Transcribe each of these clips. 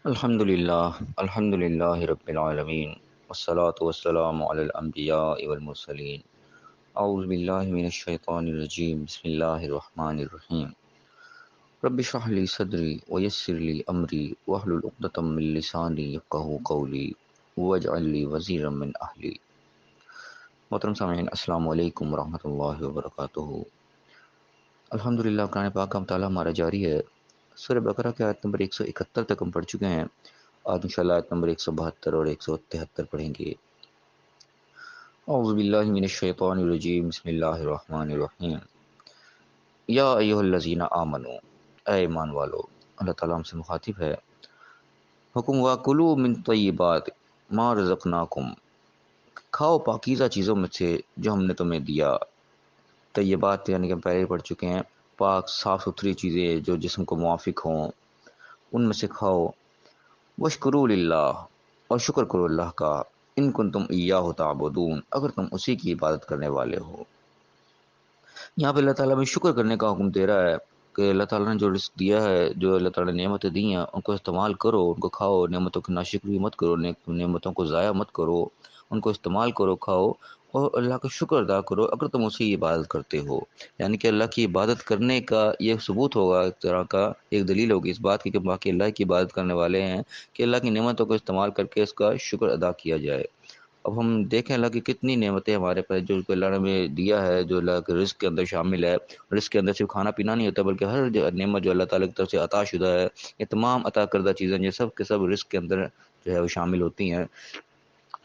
الحمد للہ رب العالمین والصلاة والسلام علی الانبیاء والمرسلین اعوذ باللہ من الشیطان الرجیم بسم اللہ الرحمن الرحیم رب اشرح لی صدری ویسر لی امری واحلل عقدۃ من لسانی یفقہوا قولی واجعل لی وزیرا من اہلی۔ محترم سامعین، السلام علیکم ورحمۃ اللہ وبرکاتہ۔ الحمدللہ قرآن پاک کا مطالعہ ہمارا جاری ہے۔ سورہ بقرہ کی آیت نمبر 171 تک ہم پڑھ چکے ہیں۔ آج انشاءاللہ آیت نمبر 172 اور 173 پڑھیں گے۔ اعوذ باللہ من الشیطان الرجیم بسم اللہ الرحمن الرحیم۔ یا ایھا الذین آمنو، اے ایمان والو، اللہ تعالیٰ ہم سے مخاطب ہے۔ حکم وَکُلُوا من طیبات ما رزقناکم، کھاؤ پاکیزہ چیزوں میں سے جو ہم نے تمہیں دیا۔ طیبات یعنی کہ ہم پہلے پڑھ چکے ہیں، پاک صاف ستھری چیزیں جو جسم کو موافق ہوں ان میں سے کھاؤ۔ واشکروا للہ، اور شکر کرو اللہ کا، ان کنتم ایاہ تعبدون، اگر تم اسی کی عبادت کرنے والے ہو۔ یہاں پہ اللہ تعالیٰ میں شکر کرنے کا حکم دے رہا ہے کہ اللہ تعالیٰ نے جو رزق دیا ہے، جو اللہ تعالیٰ نے نعمتیں دی ہیں، ان کو استعمال کرو، ان کو کھاؤ، نعمتوں کی ناشکری مت کرو، نعمتوں کو ضائع مت کرو، ان کو استعمال کرو، کھاؤ، اور اللہ کا شکر ادا کرو اگر تم اسی کی عبادت کرتے ہو۔ یعنی کہ اللہ کی عبادت کرنے کا یہ ثبوت ہوگا، ایک طرح کا ایک دلیل ہوگی اس بات کی کہ باقی اللہ کی عبادت کرنے والے ہیں، کہ اللہ کی نعمتوں کو استعمال کر کے اس کا شکر ادا کیا جائے۔ اب ہم دیکھیں اللہ کی کتنی نعمتیں ہمارے پاس جو اللہ نے ہمیں دیا ہے، جو اللہ کے رزق کے اندر شامل ہے۔ رزق کے اندر صرف کھانا پینا نہیں ہوتا، بلکہ ہر نعمت جو اللہ تعالیٰ کی طرف سے عطا شدہ ہے، یہ تمام عطا کردہ چیزیں یہ سب کے سب رزق کے اندر جو ہے وہ شامل ہوتی ہیں۔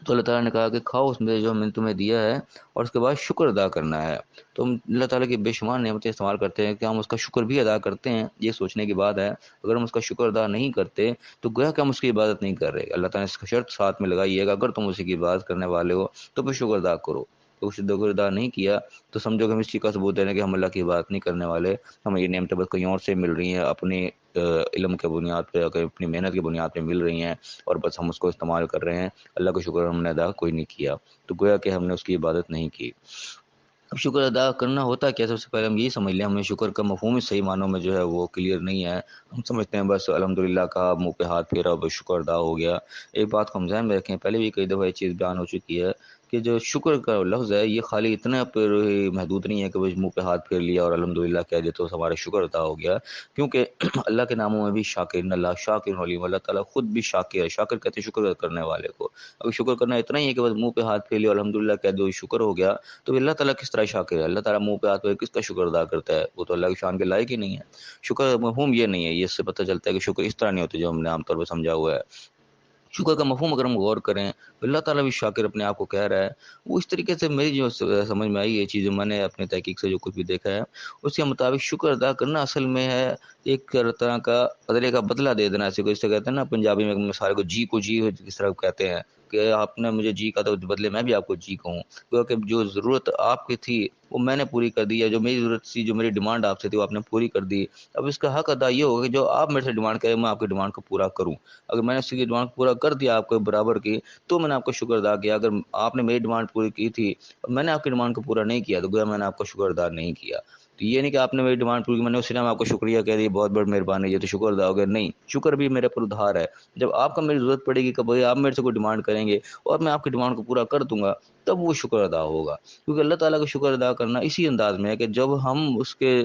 تو اللہ تعالیٰ نے کہا کہ کھاؤ اس میں جو ہم نے تمہیں دیا ہے، اور اس کے بعد شکر ادا کرنا ہے۔ تو ہم اللہ تعالیٰ کی بے شمار نعمتیں استعمال کرتے ہیں کہ ہم اس کا شکر بھی ادا کرتے ہیں، یہ سوچنے کی بات ہے۔ اگر ہم اس کا شکر ادا نہیں کرتے تو گویا کہ ہم اس کی عبادت نہیں کر رہے۔ اللہ تعالیٰ نے اس کا شرط ساتھ میں لگائی ہے کہ اگر تم اسی کی عبادت کرنے والے ہو تو پھر شکر ادا کرو۔ تو شکر ادا نہیں کیا تو سمجھو کہ ہم اس چیز کا ثبوت دے رہے ہیں کہ ہم اللہ کی عبادت نہیں کرنے والے، ہمیں یہ نعمتیں بس کہیں اور سے مل رہی ہیں، اپنی علم کے بنیاد پہ، اپنی محنت کی بنیاد پہ مل رہی ہیں، اور بس ہم اس کو استعمال کر رہے ہیں۔ اللہ کا شکر ہم نے ادا کوئی نہیں کیا، تو گویا کہ ہم نے اس کی عبادت نہیں کی۔ اب شکر ادا کرنا ہوتا کیا؟ سب سے پہلے ہم یہی سمجھ لیں، ہمیں شکر کا مفہوم ہی صحیح معنوں میں جو ہے وہ کلیئر نہیں ہے۔ ہم سمجھتے ہیں بس الحمدللہ کا منہ پہ ہاتھ پھیرا بس شکر ادا ہو گیا۔ ایک بات کو ہم ذہن میں رکھیں، پہلے بھی کئی دفعہ یہ چیز بیان ہو چکی ہے کہ جو شکر کا لفظ ہے یہ خالی اتنا پر ہی محدود نہیں ہے کہ بس منہ پہ ہاتھ پھیر لیا اور الحمدللہ کہہ دے تو ہمارا شکر ادا ہو گیا، کیونکہ اللہ کے ناموں میں بھی شاکر، ان اللہ شاکر علیم، اللہ تعالیٰ خود بھی شاکر ہے۔ شاکر کہتے ہیں شکر کرنے والے کو۔ اگر شکر کرنا اتنا ہی ہے کہ بس منہ پہ ہاتھ پھیر لیا الحمدللہ کہہ دو شکر ہو گیا، تو اللہ تعالیٰ کس طرح شاکر ہے؟ اللہ تعالیٰ منہ پہ ہاتھ پھیر کس کا شکر ادا کرتا ہے؟ وہ تو اللہ کی شان کے لائق ہی نہیں ہے۔ شکر مفہوم یہ نہیں ہے، یہ اس سے پتہ چلتا ہے کہ شکر اس طرح نہیں ہوتا جو ہم نے عام طور پہ سمجھا ہوا ہے۔ شکر کا مفہوم اگر ہم غور کریں تو اللہ تعالیٰ بھی شاکر اپنے آپ کو کہہ رہا ہے۔ وہ اس طریقے سے میری جو سمجھ میں آئی یہ چیز، میں نے اپنے تحقیق سے جو کچھ بھی دیکھا ہے اس کے مطابق شکر ادا کرنا اصل میں ہے ایک طرح کا بدلے کا بدلہ دے دینا۔ ایسے کو اس سے کہتے ہیں نا پنجابی میں مثال کو جی کس طرح کہتے ہیں کہ آپ نے مجھے جی کہا تو بدلے میں بھی آپ کو جی کہوں، کیونکہ جو ضرورت آپ کی تھی وہ میں نے پوری کر دی ہے، جو میری ضرورت تھی، جو میری ڈیمانڈ آپ سے تھی وہ آپ نے پوری کر دی۔ اب اس کا حق ادا یہ ہوگا کہ جو آپ میرے سے ڈیمانڈ کریں میں آپ کی ڈیمانڈ کو پورا کروں۔ اگر میں نے اس کی ڈیمانڈ پورا کر دیا آپ کو برابر کی تو میں نے آپ کو شکر ادا کیا۔ اگر آپ نے میری ڈیمانڈ پوری کی تھی اور میں نے آپ کی ڈیمانڈ کو پورا نہیں کیا تو گویا میں نے آپ کو شکر ادا نہیں کیا۔ تو یہ نہیں کہ آپ نے میری ڈیمانڈ پوری کی میں نے اسی ٹائم آپ کو شکریہ کہہ دیا بہت بڑی مہربانی، یہ تو شکر ادا ہو گیا، نہیں۔ شکر بھی میرے پر ادھار ہے، جب آپ کا میری ضرورت پڑے گی کبھی آپ میرے سے کوئی ڈیمانڈ کریں گے اور میں آپ کی ڈیمانڈ کو پورا کر دوں گا تب وہ شکر ادا ہوگا۔ کیونکہ اللہ تعالیٰ کا شکر ادا کرنا اسی انداز میں ہے کہ جب ہم اس کے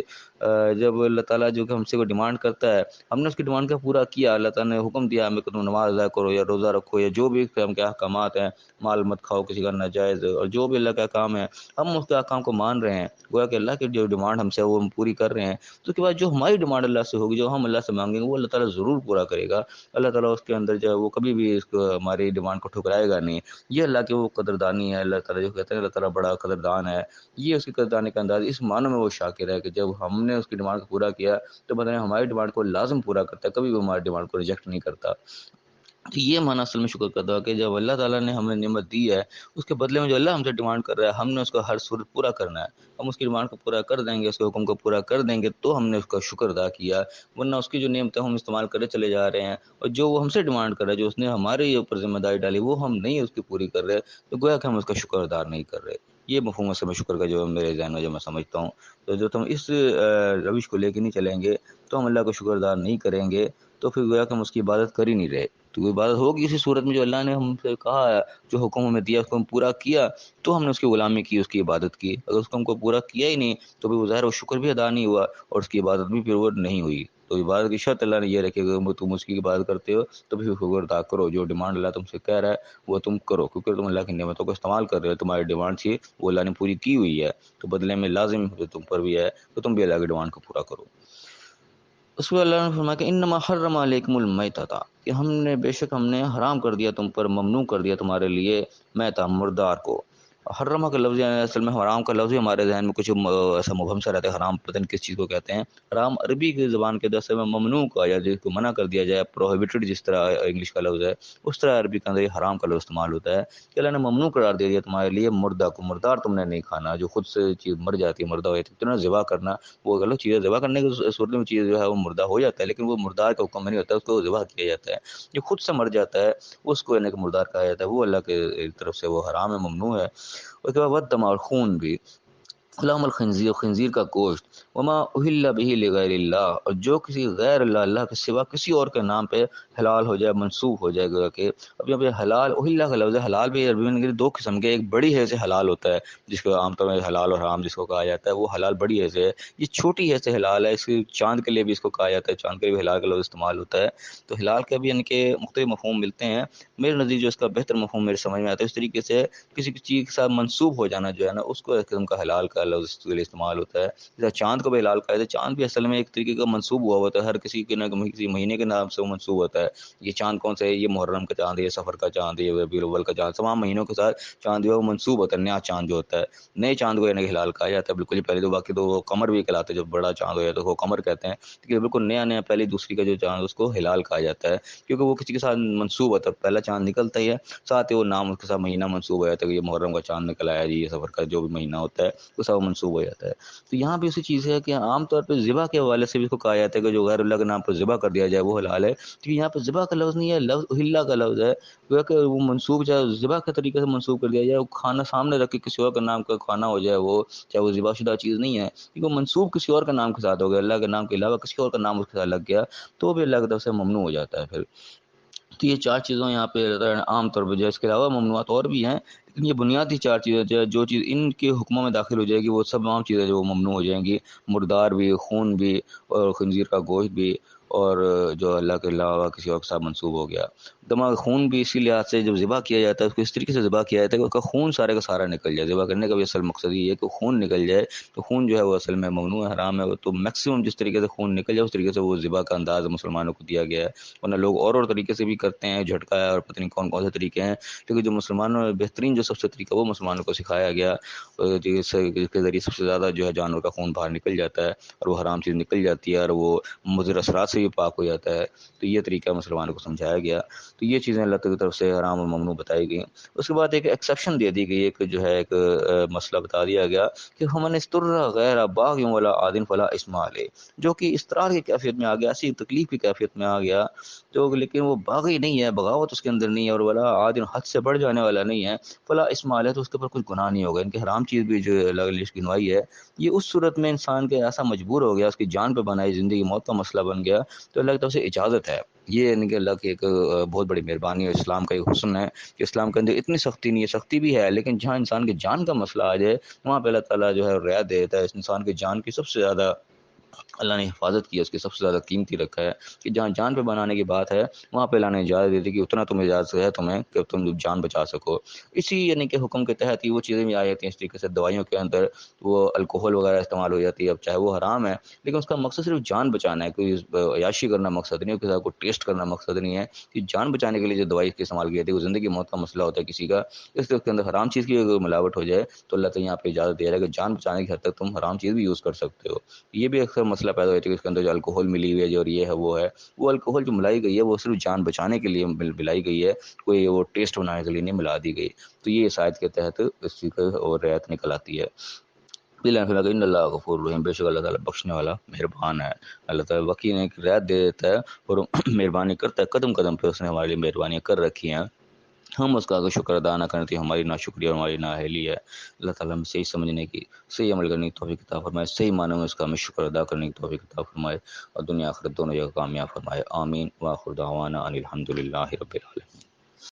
جب اللہ تعالیٰ جو کہ ہم سے کوئی ڈیمانڈ کرتا ہے ہم نے اس کی ڈیمانڈ کا پورا کیا، اللہ تعالیٰ نے حکم دیا ہمیں کہ تم نماز ادا کرو یا روزہ رکھو یا جو بھی ہم کے احکامات ہیں، مال مت کھاؤ کسی کا ناجائز، اور جو بھی اللہ کا کام ہے ہم اس کے احکام کو مان رہے ہیں، گویا کہ اللہ کی جو ڈیمانڈ ہم سے وہ ہم پوری کر رہے ہیں، تو اس کے بعد جو ہماری ڈیمانڈ اللہ سے ہوگی، جو ہم اللہ سے مانگیں گے وہ اللہ تعالیٰ ضرور پورا کرے گا۔ اللہ تعالیٰ اس کے اندر جو ہے وہ کبھی بھی اس کو ہماری ڈیمانڈ کو ٹھکرائے گا نہیں۔ یہ اللہ کی وہ قدردانی ہے، اللہ تعالیٰ جو کہتے ہیں اللہ تعالیٰ بڑا قدردان ہے، یہ اس کی قدردانی کا انداز اس معنوں میں وہ شاکر ہے کہ جب ہم نے اس کی ڈیمانڈ کو پورا کیا تو بدلے ہماری ڈیمانڈ کو لازم پورا کرتا ہے، کبھی بھی ہماری ڈیمانڈ کو ریجیکٹ نہیں کرتا۔ تو یہ معنی اصل میں شکر کرتا ہے کہ جب اللہ تعالیٰ نے ہمیں نعمت دی ہے اس کے بدلے میں جو اللہ ہم سے ڈیمانڈ کر رہا ہے ہم نے اس کا ہر صورت پورا کرنا ہے۔ ہم اس کی ڈیمانڈ کو پورا کر دیں گے، اس کے حکم کو پورا کر دیں گے تو ہم نے اس کا شکر ادا کیا، ورنہ اس کی جو نعمتیں ہم استعمال کرتے چلے جا رہے ہیں اور جو وہ ہم سے ڈیمانڈ کر رہا ہے، جو اس نے ہمارے اوپر ذمہ داری ڈالی وہ ہم نہیں اس کی پوری کر رہے، تو گویا کہ ہم اس کا شکر ادا نہیں کر رہے۔ یہ مفہوم ہے میں شکر کا جو میرے ذہن میں جو میں سمجھتا ہوں۔ تو جو ہم اس روش کو لے کے نہیں چلیں گے تو ہم اللہ کو شکر ادا نہیں کریں گے۔ تو پھر گویا کہ ہم اس کی عبادت کر ہی نہیں رہے. تو وہ عبادت ہوگی اسی صورت میں جو اللہ نے ہم سے کہا ہے، جو حکم ہمیں دیا اس کو ہم پورا کیا تو ہم نے اس کی غلامی کی، اس کی عبادت کی. اگر اس کو ہم کو پورا کیا ہی نہیں تو پھر وہ ظاہر وہ شکر بھی ادا نہیں ہوا اور اس کی عبادت بھی پھر وہ نہیں ہوئی. تو عبادت کی شرط اللہ نے یہ رکھی کہ تم اس کی عبادت کرتے ہو تو پھر شکر ادا کرو، جو ڈیمانڈ اللہ تم سے کہہ رہا ہے وہ تم کرو، کیونکہ تم اللہ کی نعمتوں کو استعمال کر رہے ہو. تمہاری ڈیمانڈ تھی وہ اللہ نے پوری کی ہوئی ہے، تو بدلے میں لازم جو تم پر بھی ہے تو تم بھی اللہ کی ڈیمانڈ کو پورا کرو. اس میں اللہ نے فرمایا کہ انما حرم علیکم المیتۃ، کہ ہم نے بے شک ہم نے حرام کر دیا تم پر، ممنوع کر دیا تمہارے لیے میتہ مردار کو. حرمہ کا لفظ اصل میں حرام کا لفظ ہی ہمارے ذہن میں کچھ ایسا مبہم سا رہتا ہے، حرام پتہ نہیں کس چیز کو کہتے ہیں. حرام عربی کی زبان کے دس میں ممنوع کا یا جس کو منع کر دیا جائے، پروہیبٹڈ جس طرح انگلش کا لفظ ہے اس طرح عربی کے اندر یہ حرام کا لفظ استعمال ہوتا ہے کہ اللہ نے ممنوع قرار دے دیا تمہارے لیے مردہ کو. مردار تم نے نہیں کھانا، جو خود سے چیز مر جاتی ہے مردہ ہو جاتی ہے. تو ذبح کرنا وہ غلط چیز ہے، ذبح کرنے کی صورت میں چیز جو ہے وہ مردہ ہو جاتا ہے، لیکن وہ مردار کا حکم نہیں ہوتا ہے، اس کو ذبح کیا جاتا ہے. جو خود سے مر جاتا ہے اس کو یعنی کہ مردار کہا جاتا ہے، وہ اللہ کے طرف سے وہ حرام ہے، ممنوع ہے. اس کے بعد دم اور خون بھی، لحم الخنزیر، خنزیر کا گوشت، وما اہل به لغیر اللہ، اور جو کسی غیر اللہ کے سوا کسی اور کے نام پہ حلال ہو جائے، منسوخ ہو جائے گا. کہ اب یہاں پہ حلال اہل کا لفظ ہے. حلال بھی عربی میں دو قسم کے، ایک بڑی ہے سے حلال ہوتا ہے جس کو عام طور میں حلال اور حرام جس کو کہا جاتا ہے، وہ حلال بڑی ہے سے ہے. یہ چھوٹی ہے سے حلال ہے، اس کی چاند کے لیے بھی اس کو کہا جاتا ہے، چاند کے لیے بھی حلال کا لفظ استعمال ہوتا ہے. تو حلال کے بھی ان کے مختلف مفہوم ملتے ہیں. میرے نزدیک جو اس کا بہتر مفہوم میرے سمجھ میں آتا ہے اس طریقے سے کسی چیز کے ساتھ منسوب ہو جانا جو ہے نا، اس کو ایک قسم کا حلال کا لفظ کے لیے استعمال ہوتا ہے. جیسے چاند کو بھی حلال کہا ہے، چاند بھی اصل میں ایک طریقے کا منسوب ہوا ہوتا ہے، ہر کسی کے نہ کسی مہینے کے نام سے وہ منسوب ہوتا ہے. یہ چاند کون سا ہے؟ یہ محرم کا چاند ہے، یہ سفر کا چاند ہے، یہ ربیع الاول کا چاند. تمام مہینوں کے ساتھ چاند جو ہے وہ منسوب ہوتا ہے. نیا چاند جو ہوتا ہے، نئے چاند کو یعنی ہلال کہا جاتا ہے بالکل ہی پہلے. تو باقی تو وہ قمر بھی کہلاتے ہیں، جب بڑا چاند ہو جاتا ہے تو وہ قمر کہتے ہیں. کہ بالکل نیا نیا پہلی دوسری کا جو چاند اس کو ہلال کہا جاتا ہے، کیونکہ وہ کسی کے ساتھ منسوب ہوتا ہے. پہلا چاند نکلتا ہی ہے، ساتھ ہی وہ نام اس کے ساتھ مہینہ منسوب ہو جاتا ہے کہ یہ محرم کا چاند نکل آیا جی، یہ سفر کا جو بھی مہینہ ہوتا ہے وہ سب منسوب ہو جاتا ہے. تو یہاں بھی اسی چیز ہے کہ عام طور پہ ذبح کے حوالے سے بھی اس کو کہا جاتا ہے کہ جو غیر اللہ کے نام پر ذبح کر دیا جائے وہ حلال ہے. کیونکہ یہاں پہ ذبح کا لفظ نہیں ہے، لفظ اہل کا لفظ ہے. کہ وہ منسوب چاہے ذبح کے طریقے سے منسوب کر دیا جائے، وہ کھانا سامنے رکھ کے کسی اور کے نام کا کھانا ہو جائے، وہ چاہے وہ ذبح شدہ چیز نہیں ہے کیونکہ وہ منسوب کسی اور کے نام کے ساتھ ہو گیا، اللہ کے نام کے علاوہ کسی اور کا نام اس کے ساتھ لگ گیا تو بھی اللہ کی طرف سے ممنوع ہو جاتا ہے. پھر تو یہ چار چیزوں یہاں پہ عام طور پہ جو اس کے علاوہ ممنوعات اور بھی ہیں، لیکن یہ بنیادی چار چیزیں جو چیز ان کے حکموں میں داخل ہو جائے گی وہ سب تمام چیزیں جو ممنوع ہو جائیں گی. مردار بھی، خون بھی، اور خنزیر کا گوشت بھی، اور جو اللہ کے علاوہ کسی اور کے ساتھ منسوب ہو گیا. دماغ خون بھی اسی لحاظ سے جب ذبح کیا جاتا ہے اس کو اس طریقے سے ذبح کیا جاتا ہے کہ اس کا خون سارے کا سارا نکل جائے. ذبح کرنے کا بھی اصل مقصد یہ ہے کہ خون نکل جائے. تو خون جو ہے وہ اصل میں ممنوع ہے، حرام ہے. تو میکسیمم جس طریقے سے خون نکل جائے اس طریقے سے وہ ذبح کا انداز مسلمانوں کو دیا گیا ہے. ورنہ لوگ اور طریقے سے بھی کرتے ہیں، جھٹکا ہے اور پتہ نہیں کون کون سے طریقے ہیں، کیونکہ جو مسلمانوں میں بہترین جو سب سے طریقہ وہ مسلمانوں کو سکھایا گیا جس کے ذریعے سب سے زیادہ جو ہے جانور کا خون باہر نکل جاتا ہے اور وہ حرام چیز نکل جاتی ہے اور وہ مضر اثرات سے بھی پاک ہو جاتا ہے. تو یہ طریقہ مسلمانوں کو سمجھایا گیا. تو یہ چیزیں اللہ کی طرف سے حرام اور ممنوع بتائی گئیں. اس کے بعد ایک ایکسیپشن دے دی گئی، ایک جو ہے ایک مسئلہ بتا دیا گیا کہ فمن اضطر غیر باغ ولا عاد فلا اثم علیہ، جو کہ اضطرار کی کیفیت میں آ گیا، ایسی تکلیف کی کیفیت میں آ گیا تو لیکن وہ باغی نہیں ہے، بغاوت اس کے اندر نہیں ہے، اور ولا عاد حد سے بڑھ جانے والا نہیں ہے، فلا اثم علیہ، تو اس کے اوپر کچھ گناہ نہیں ہوگا. ان کے حرام چیز بھی جو اللہ نے گنوائی ہے یہ اس صورت میں انسان کے ایسا مجبور ہو گیا، اس کی جان پہ بنائی، زندگی موت کا مسئلہ بن گیا تو اللہ کی طرف سے اجازت ہے. یہ یعنی کہ اللہ کی ایک بہت بڑی مہربانی ہے، اسلام کا ایک حسن ہے کہ اسلام کے اندر اتنی سختی نہیں ہے. سختی بھی ہے لیکن جہاں انسان کی جان کا مسئلہ آ جائے وہاں پہ اللہ تعالیٰ جو ہے رعایت دیتا ہے. اس انسان کی جان کی سب سے زیادہ اللہ نے حفاظت کی ہے، اس کی سب سے زیادہ قیمتی رکھا ہے کہ جہاں جان پہ بنانے کی بات ہے وہاں پہ اللہ نے اجازت دی تھی کہ اتنا تمہیں اجازت ہے تمہیں کہ تم جان بچا سکو. اسی یعنی کہ حکم کے تحت ہی وہ چیزیں بھی آ جاتی ہیں. اس طریقے سے دوائیوں کے اندر وہ الکوہل وغیرہ استعمال ہو جاتی ہے، اب چاہے وہ حرام ہے لیکن اس کا مقصد صرف جان بچانا ہے، کوئی عیاشی کرنا مقصد نہیں ہے، کسی کو ٹیسٹ کرنا مقصد نہیں ہے. کہ جان بچانے کے لیے جو دوائی استعمال کی جاتی ہے وہ زندگی موت کا مسئلہ ہوتا ہے کسی کا، اس کے اندر حرام چیز کی اگر ملاوٹ ہو جائے تو اللہ تعالیٰ یہاں پہ اجازت دے رہا ہے کہ جان بچانے کی حد تک تم حرام چیز بھی یوز کر سکتے ہو. یہ بھی اکثر مسئلہ پیدا ہوتا ہے کہ اس کے اندر جو الکوہل ملی ہوئی ہے جو اور یہ ہے وہ ہے، وہ الکوہل جو ملائی گئی ہے وہ صرف جان بچانے کے لیے ملائی گئی ہے، کوئی وہ ٹیسٹ بنانے کے لیے نہیں ملا دی گئی. تو یہ اس آیت کے تحت اس چیز کا اور رعایت نکل آتی ہے. ان اللہ غفور رحیم، بے شک اللہ تعالیٰ بخشنے والا مہربان ہے. اللہ تعالیٰ وکیل ایک رعایت دے دیتا ہے اور مہربانی کرتا ہے، قدم قدم پہ اس نے ہمارے لیے مہربانیاں کر رکھی ہیں. ہم اس کا اگر شکر ادا نہ کریں تو ہماری ناشکری اور ہماری نااہلی ہے۔ اللہ تعالیٰ ہمیں صحیح سمجھنے کی، صحیح عمل کرنے کی توفیق عطا فرمائے، صحیح معنوں میں اس کا ہمیں شکر ادا کرنے کی توفیق عطا فرمائے اور دنیا آخرت دونوں جگہ کامیاب فرمائے۔ آمین۔ وآخر دعوانا ان الحمد للہ رب العالمین۔